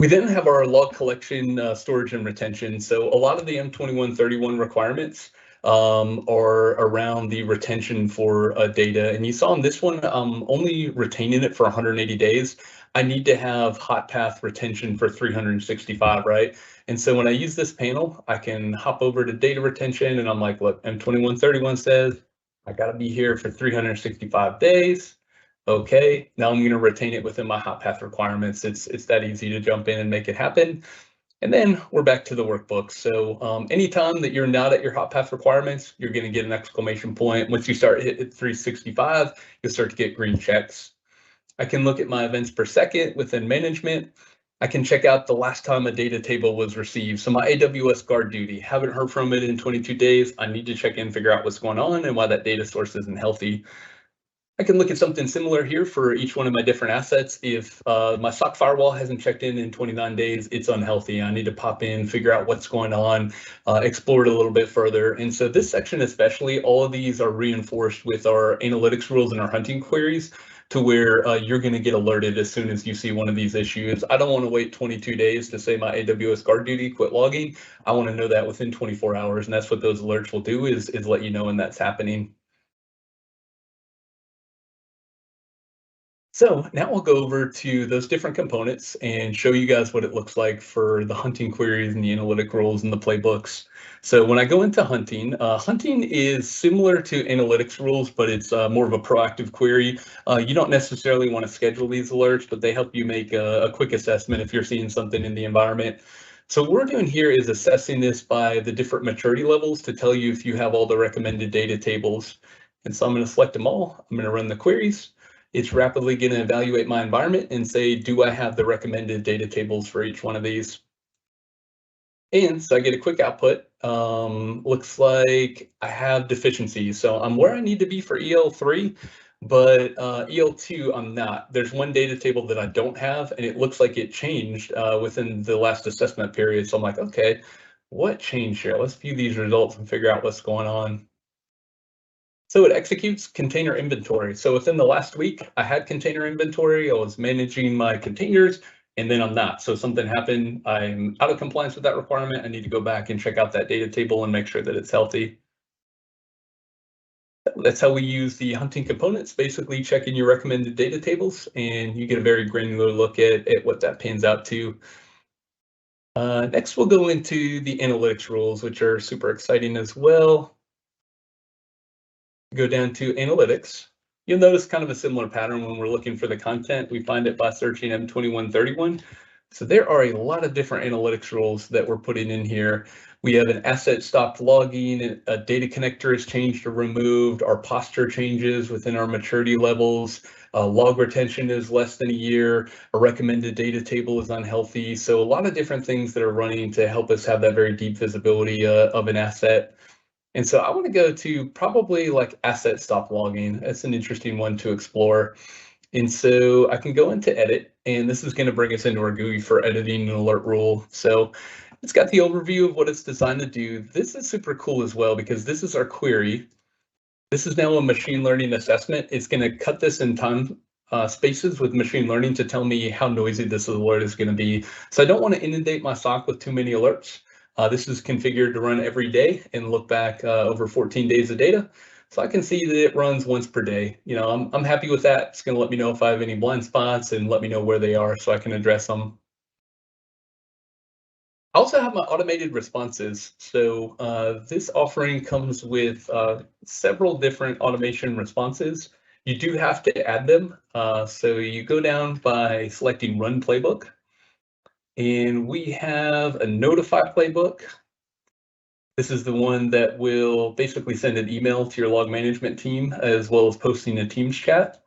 We then have our log collection, storage, and retention. So a lot of the M-21-31 requirements are around the retention for data. And you saw in this one, I'm only retaining it for 180 days. I need to have hot path retention for 365, right? And so when I use this panel, I can hop over to data retention and I'm like, look, M-21-31 says I got to be here for 365 days. Okay, now I'm going to retain it within my hot path requirements. It's that easy to jump in and make it happen. And then we're back to the workbook. So anytime that you're not at your hot path requirements, you're going to get an exclamation point. Once you start hitting 365, you'll start to get green checks. I can look at my events per second within management. I can check out the last time a data table was received. So my AWS guard duty, haven't heard from it in 22 days. I need to check in, figure out what's going on and why that data source isn't healthy. I can look at something similar here for each one of my different assets. If my SOC firewall hasn't checked in 29 days, it's unhealthy. I need to pop in, figure out what's going on, explore it a little bit further. And so this section especially, all of these are reinforced with our analytics rules and our hunting queries to where you're going to get alerted as soon as you see one of these issues. I don't want to wait 22 days to say my AWS guard duty quit logging. I want to know that within 24 hours. And that's what those alerts will do is let you know when that's happening. So now we'll go over to those different components and show you guys what it looks like for the hunting queries and the analytic rules and the playbooks. So when I go into hunting, hunting is similar to analytics rules, but it's more of a proactive query. You don't necessarily want to schedule these alerts, but they help you make a quick assessment if you're seeing something in the environment. So what we're doing here is assessing this by the different maturity levels to tell you if you have all the recommended data tables. And so I'm going to select them all. I'm going to run the queries. It's rapidly going to evaluate my environment and say, do I have the recommended data tables for each one of these? And so I get a quick output. Looks like I have deficiencies. So I'm where I need to be for EL3, but EL2, I'm not. There's one data table that I don't have, and it looks like it changed within the last assessment period. So I'm like, okay, what changed here? Let's view these results and figure out what's going on. So it executes container inventory. So within the last week, I had container inventory. I was managing my containers, and then I'm not. So something happened. I'm out of compliance with that requirement. I need to go back and check out that data table and make sure that it's healthy. That's how we use the hunting components, basically checking your recommended data tables, and you get a very granular look at what that pans out to. Next, we'll go into the analytics rules, which are super exciting as well. Go down to analytics. You'll notice kind of a similar pattern when we're looking for the content. We find it by searching M-21-31. So there are a lot of different analytics rules that we're putting in here. We have an asset stopped logging, a data connector is changed or removed, our posture changes within our maturity levels, log retention is less than a year, a recommended data table is unhealthy. So a lot of different things that are running to help us have that very deep visibility of an asset. And so I want to go to probably like asset stop logging. That's an interesting one to explore. And so I can go into edit, and this is going to bring us into our GUI for editing an alert rule. So it's got the overview of what it's designed to do. This is super cool as well, because this is our query. This is now a machine learning assessment. It's going to cut this in time spaces with machine learning to tell me how noisy this alert is going to be. So I don't want to inundate my SOC with too many alerts. This is configured to run every day and look back over 14 days of data. So I can see that it runs once per day. You know, I'm happy with that. It's going to let me know if I have any blind spots and let me know where they are so I can address them. I also have my automated responses. So this offering comes with several different automation responses. You do have to add them. So you go down by selecting Run Playbook. And we have a Notify Playbook. This is the one that will basically send an email to your log management team, as well as posting a Teams chat.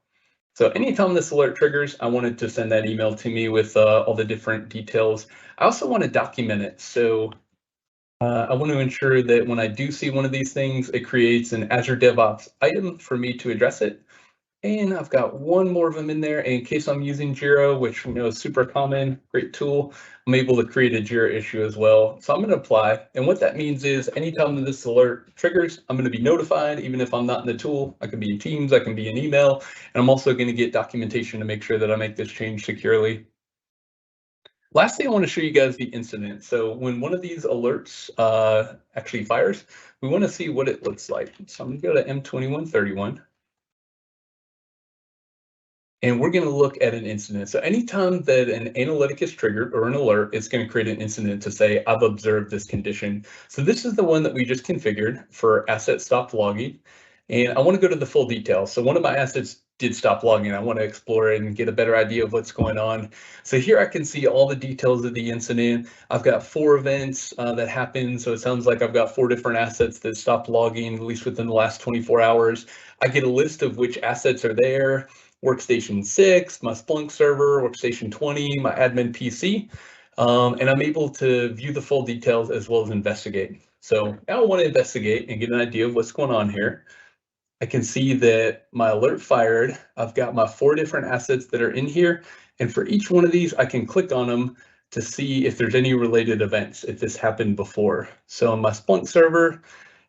So anytime this alert triggers, I want it to send that email to me with all the different details. I also want to document it. So I want to ensure that when I do see one of these things, it creates an Azure DevOps item for me to address it. And I've got one more of them in there in case I'm using Jira, which we know is super common, great tool. I'm able to create a Jira issue as well. So I'm going to apply. And what that means is anytime that this alert triggers, I'm going to be notified, even if I'm not in the tool. I can be in Teams, I can be in email, and I'm also going to get documentation to make sure that I make this change securely. Last thing, I want to show you guys the incident. So when one of these alerts actually fires, we want to see what it looks like. So I'm going to go to M-21-31. And we're going to look at an incident. So anytime that an analytic is triggered or an alert, it's going to create an incident to say, I've observed this condition. So this is the one that we just configured for asset stop logging. And I want to go to the full details. So one of my assets did stop logging. I want to explore it and get a better idea of what's going on. So here I can see all the details of the incident. I've got 4 events that happened. So it sounds like I've got 4 different assets that stopped logging, at least within the last 24 hours. I get a list of which assets are there. Workstation 6, my Splunk server, Workstation 20, my admin PC, and I'm able to view the full details as well as investigate. So now I want to investigate and get an idea of what's going on here. I can see that my alert fired. I've got my 4 different assets that are in here, and for each one of these, I can click on them to see if there's any related events, if this happened before. So on my Splunk server,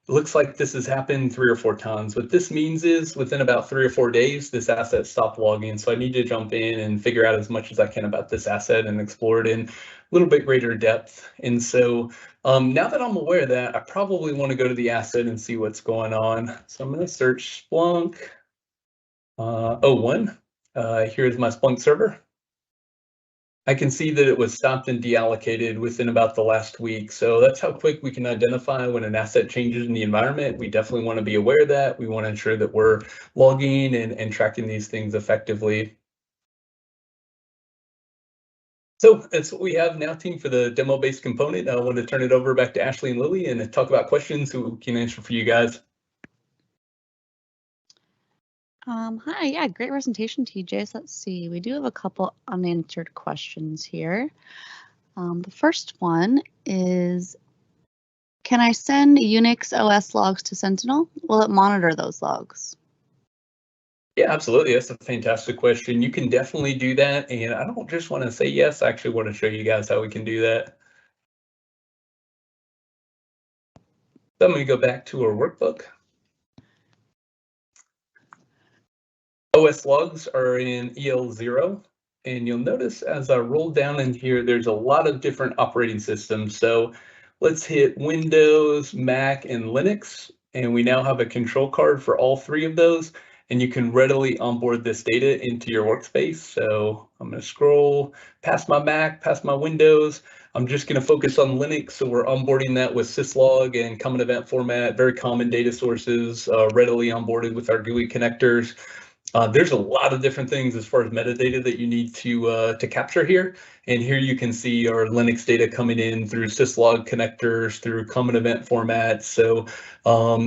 it looks like this has happened 3 or 4 times. What this means is within about 3 or 4 days, this asset stopped logging. So I need to jump in and figure out as much as I can about this asset and explore it in a little bit greater depth. And so now that I'm aware of that, I probably want to go to the asset and see what's going on. So I'm going to search Splunk 01. Here's my Splunk server. I can see that it was stopped and deallocated within about the last week. So that's how quick we can identify when an asset changes in the environment. We definitely want to be aware of that. We want to ensure that we're logging and tracking these things effectively. So that's what we have now, team, for the demo-based component. I want to turn it over back to Ashley and Lili and talk about questions who can answer for you guys. Hi, yeah, great presentation, TJ. So let's see, we do have a couple unanswered questions here. The first one is, can I send Unix OS logs to Sentinel? Will it monitor those logs? Yeah, absolutely. That's a fantastic question. You can definitely do that. And I don't just want to say yes, I actually want to show you guys how we can do that. So I'm going to go back to our workbook. OS logs are in EL0, and you'll notice as I roll down in here, there's a lot of different operating systems. So let's hit Windows, Mac, and Linux, and we now have a control card for all three of those, and you can readily onboard this data into your workspace. So I'm going to scroll past my Mac, past my Windows. I'm just going to focus on Linux, so we're onboarding that with syslog and common event format, very common data sources, readily onboarded with our GUI connectors. There's a lot of different things as far as metadata that you need to capture here. And here you can see our Linux data coming in through syslog connectors, through common event formats. So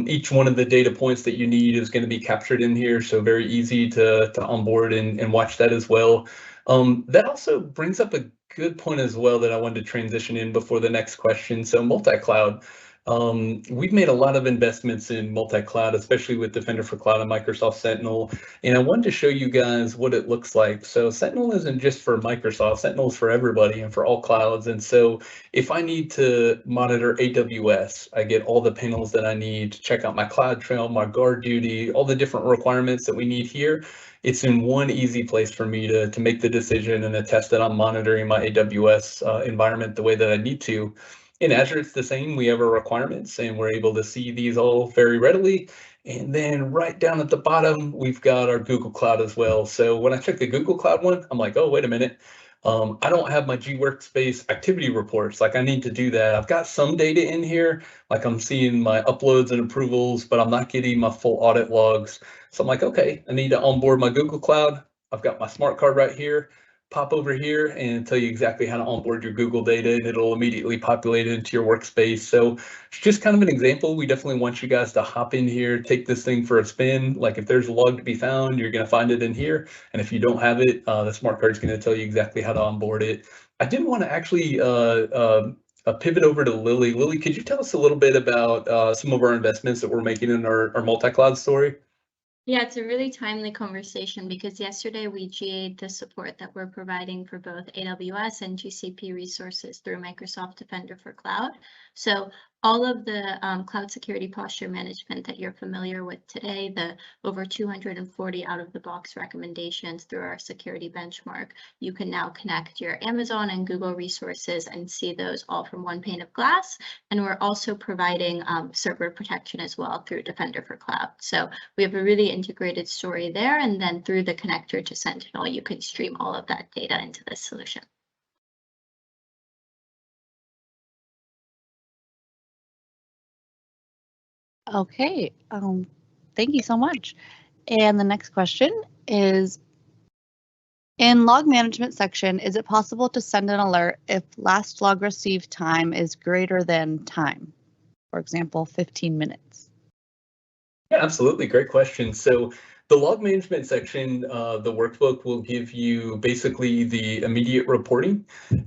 each one of the data points that you need is going to be captured in here. So very easy to onboard and watch that as well. That also brings up a good point as well that I wanted to transition in before the next question. So multi-cloud. We've made a lot of investments in multi-cloud, especially with Defender for Cloud and Microsoft Sentinel. And I wanted to show you guys what it looks like. So Sentinel isn't just for Microsoft, Sentinel is for everybody and for all clouds. And so if I need to monitor AWS, I get all the panels that I need to check out my CloudTrail, my guard duty, all the different requirements that we need here. It's in one easy place for me to make the decision and attest that I'm monitoring my AWS environment the way that I need to. In Azure, it's the same. We have our requirements and we're able to see these all very readily. And then right down at the bottom, we've got our Google Cloud as well. So when I check the Google Cloud one, I'm like, oh, wait a minute. I don't have my G Workspace activity reports. Like I need to do that. I've got some data in here, like I'm seeing my uploads and approvals, but I'm not getting my full audit logs. So I'm like, okay, I need to onboard my Google Cloud. I've got my smart card right here. Pop over here and tell you exactly how to onboard your Google data, and it'll immediately populate it into your workspace. So it's just kind of an example. We definitely want you guys to hop in here, take this thing for a spin. Like if there's a log to be found, you're going to find it in here. And if you don't have it, the smart card is going to tell you exactly how to onboard it. I did want to actually pivot over to Lili. Lili, could you tell us a little bit about some of our investments that we're making in our multi-cloud story? Yeah, it's a really timely conversation because yesterday we GA'd the support that we're providing for both AWS and GCP resources through Microsoft Defender for Cloud. So all of the cloud security posture management that you're familiar with today, the over 240 out-of-the-box recommendations through our security benchmark, you can now connect your Amazon and Google resources and see those all from one pane of glass. And we're also providing server protection as well through Defender for Cloud. So we have a really integrated story there. And then through the connector to Sentinel, you can stream all of that data into this solution. Okay, thank you so much. And the next question is, in log management section, is it possible to send an alert if last log received time is greater than time? For example, 15 minutes. Yeah, absolutely. Great question. So the log management section, the workbook will give you basically the immediate reporting,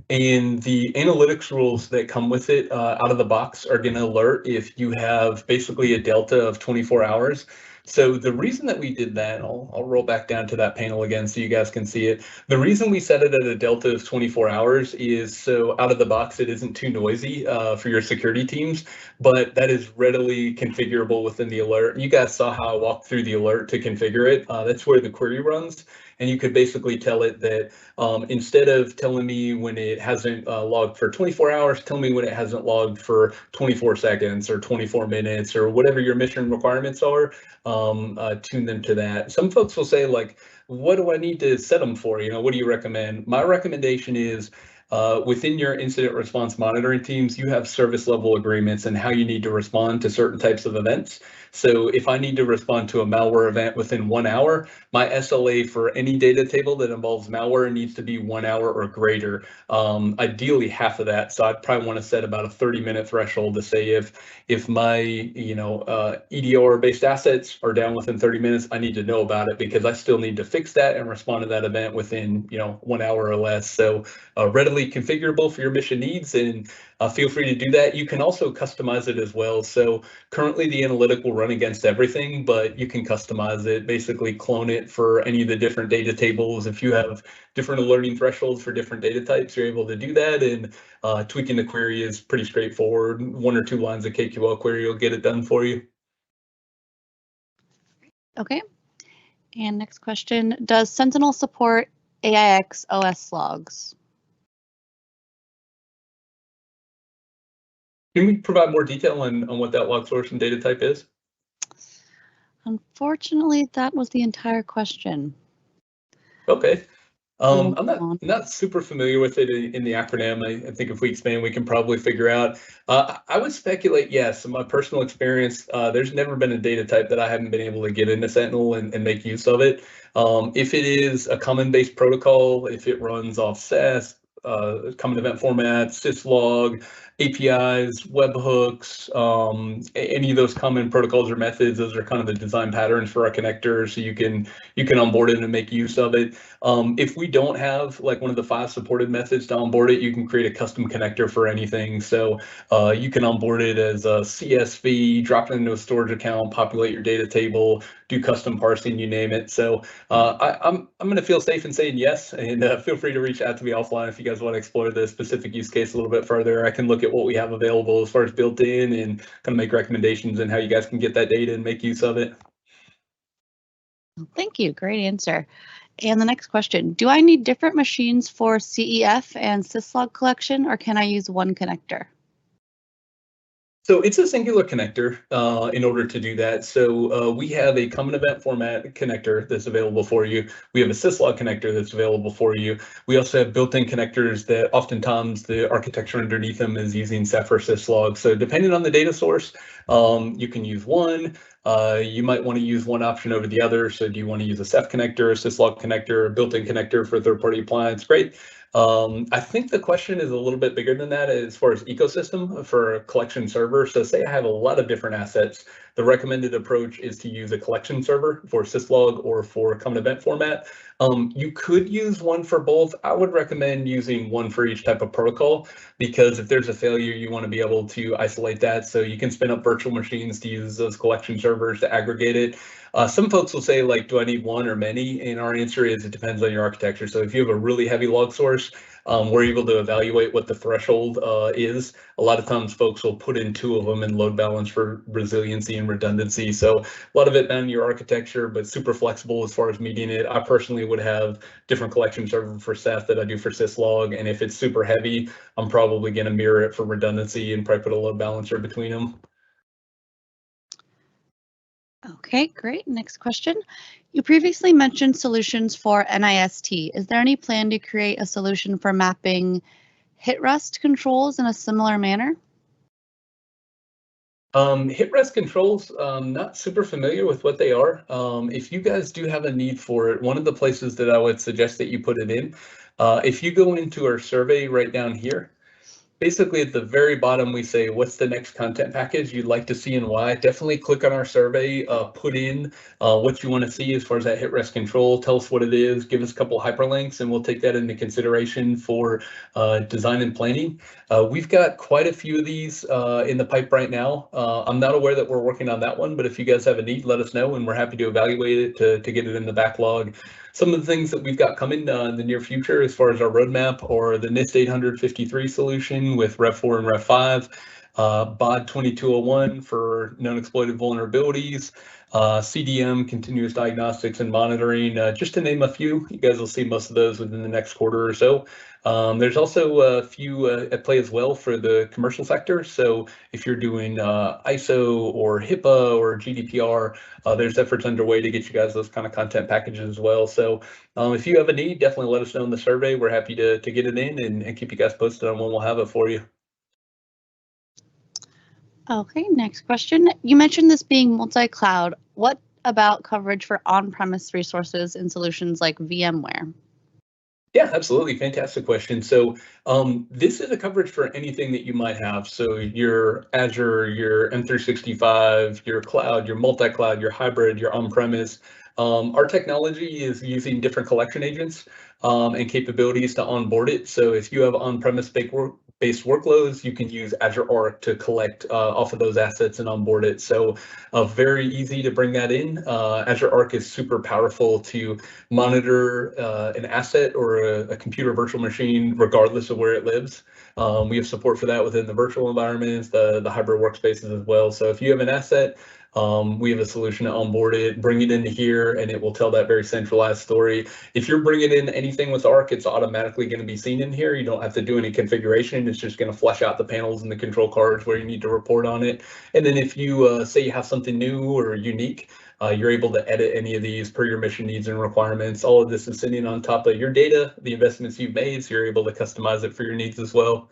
and the analytics rules that come with it out of the box are going to alert if you have basically a delta of 24 hours. So the reason that we did that, I'll roll back down to that panel again so you guys can see it. The reason we set it at a delta of 24 hours is so out of the box it isn't too noisy for your security teams, but that is readily configurable within the alert. You guys saw how I walked through the alert to configure it. That's where the query runs. And you could basically tell it that instead of telling me when it hasn't logged for 24 hours, tell me when it hasn't logged for 24 seconds or 24 minutes or whatever your mission requirements are, tune them to that. Some folks will say like, what do I need to set them for? What do you recommend? My recommendation is within your incident response monitoring teams, you have service level agreements and how you need to respond to certain types of events. So if I need to respond to a malware event within 1 hour, my SLA for any data table that involves malware needs to be 1 hour or greater. Ideally half of that. So I'd probably want to set about a 30-minute threshold to say if my EDR based assets are down within 30 minutes, I need to know about it because I still need to fix that and respond to that event within 1 hour or less. So readily configurable for your mission needs, and feel free to do that. You can also customize it as well. So currently the analytic will run against everything, but you can customize it, basically clone it for any of the different data tables. If you have different alerting thresholds for different data types, you're able to do that, and tweaking the query is pretty straightforward. 1 or 2 lines of KQL query will get it done for you. Okay. And next question, does Sentinel support AIX OS logs? Can we provide more detail on what that log source and data type is? Unfortunately, that was the entire question. Okay. I'm not super familiar with it in the acronym. I think if we expand, we can probably figure out. I would speculate, yes. In my personal experience, there's never been a data type that I haven't been able to get into Sentinel and make use of it. If it is a common-based protocol, if it runs off SaaS, common event format, syslog, APIs, webhooks, any of those common protocols or methods, those are kind of the design patterns for our connector, so you can onboard it and make use of it. If we don't have like one of the 5 supported methods to onboard it, you can create a custom connector for anything. So you can onboard it as a CSV, drop it into a storage account, populate your data table, do custom parsing, you name it. So I'm going to feel safe in saying yes, and feel free to reach out to me offline if you guys want to explore the specific use case a little bit further. I can look at what we have available as far as built in and kind of make recommendations and how you guys can get that data and make use of it. Thank you. Great answer. And the next question, do I need different machines for CEF and syslog collection, or can I use one connector? So it's a singular connector in order to do that. So we have a common event format connector that's available for you. We have a syslog connector that's available for you. We also have built-in connectors that oftentimes the architecture underneath them is using Ceph or syslog. So depending on the data source, you can use one. You might want to use one option over the other. So do you want to use a Ceph connector, a syslog connector, a built-in connector for a third-party appliance? Great. I think the question is a little bit bigger than that as far as ecosystem for a collection server. So say I have a lot of different assets. The recommended approach is to use a collection server for syslog or for common event format. You could use one for both. I would recommend using one for each type of protocol, because if there's a failure, you want to be able to isolate that. So you can spin up virtual machines to use those collection servers to aggregate it. Some folks will say, like, do I need one or many? And our answer is it depends on your architecture. So if you have a really heavy log source, we're able to evaluate what the threshold is. A lot of times folks will put in 2 of them and load balance for resiliency and redundancy. So a lot of it down to your architecture, but super flexible as far as meeting it. I personally would have different collection server for Ceph that I do for syslog. And if it's super heavy, I'm probably going to mirror it for redundancy and probably put a load balancer between them. Okay, great. Next question. You previously mentioned solutions for NIST. Is there any plan to create a solution for mapping hit rest controls in a similar manner? Hit rest controls, not super familiar with what they are. If you guys do have a need for it, one of the places that I would suggest that you put it in, if you go into our survey right down here, basically at the very bottom, we say, what's the next content package you'd like to see and why? Definitely click on our survey, put in what you want to see as far as that hit rest control, tell us what it is, give us a couple hyperlinks, and we'll take that into consideration for design and planning. We've got quite a few of these in the pipe right now. I'm not aware that we're working on that one, but if you guys have a need, let us know, and we're happy to evaluate it to get it in the backlog. Some of the things that we've got coming in the near future as far as our roadmap or the NIST 853 solution with Rev 4 and Rev 5. BOD 2201 for known exploited vulnerabilities, CDM, continuous diagnostics and monitoring, just to name a few. You guys will see most of those within the next quarter or so. There's also a few at play as well for the commercial sector. So if you're doing ISO or HIPAA or GDPR, there's efforts underway to get you guys those kind of content packages as well. So if you have a need, definitely let us know in the survey. We're happy to get it in and keep you guys posted on when we'll have it for you. Okay, next question. You mentioned this being multi-cloud. What about coverage for on-premise resources and solutions like VMware? Yeah, absolutely. Fantastic question. So this is a coverage for anything that you might have. So your Azure, your M365, your cloud, your multi-cloud, your hybrid, your on-premise. Our technology is using different collection agents and capabilities to onboard it. So if you have on-premise based workloads, you can use Azure Arc to collect off of those assets and onboard it. So very easy to bring that in. Azure Arc is super powerful to monitor an asset or a computer virtual machine, regardless of where it lives. We have support for that within the virtual environments, the hybrid workspaces as well. So if you have an asset, we have a solution to onboard it, bring it into here, and it will tell that very centralized story. If you're bringing in anything with Arc, it's automatically going to be seen in here. You don't have to do any configuration. It's just going to flush out the panels and the control cards where you need to report on it. And then if you say you have something new or unique, you're able to edit any of these per your mission needs and requirements. All of this is sitting on top of your data, the investments you've made, so you're able to customize it for your needs as well.